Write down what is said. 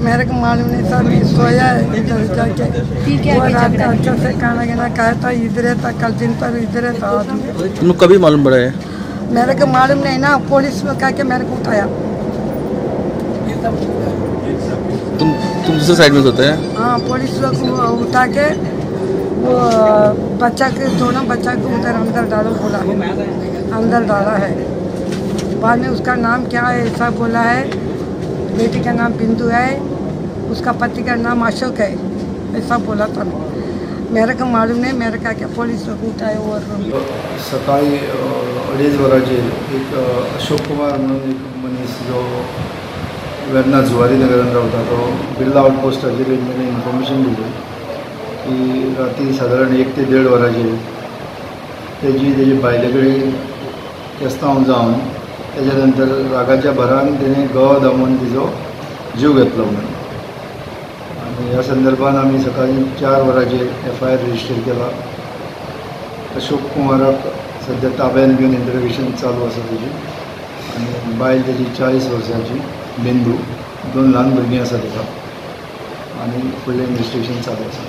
मेरे को मालूम नहीं था, मैं सोया है इधर जाके। ठीक है, वो रात का अच्छे से खाना गिना खाया था, इधर था, कल दिन पर इधर था आदमी। तुमको कभी मालूम पड़ा है? मेरे को मालूम नहीं ना, पुलिस में कह के मेरे को उठाया। तुम दूसरे साइड में सोते हैं? हाँ, पुलिस को उठा के वो बच्चा के दोनों बच्चा को उधर अंदर डालो बोला, अंदर डाला है। बाद में उसका नाम क्या है ऐसा बोला है, बेटी का नाम बिंदु है, उसका पति का नाम अशोक है, ऐसा बोला था। मेरे को मालूम नहीं, मेरे का क्या पुलिस को उठाए। और सकाळी 2:30 वरांचेर एक अशोक कुमार म्हणून एक मनीस जो वेर्ना जुवारी नगरान रावता, तो बिर्ला आउटपोस्टाचेर तेणें इन्फॉर्मेशन दिली की राती सादारण 1 ते 1:30 वरांचेर तेजी बायले कडेन केस्तांव जावन तेच्या नंतर रागाच्या भरान तेणें गळो दामून तिजो जीव घेतलो म्हणून। आनी ह्या संदर्भान आमी सकाळी 4 वरांचेर FIR रजिस्टर केला। अशोक कुमाराक सद्या ताब्यान घेवन इंटरोगेशन चालू आसा तेजी। आनी बायल तेजी 40 वर्सांची बिंदू, 2 ल्हान भुरगीं आसा तेका, आनी फुडलें इन्वेस्टिगेशन चालू आसा।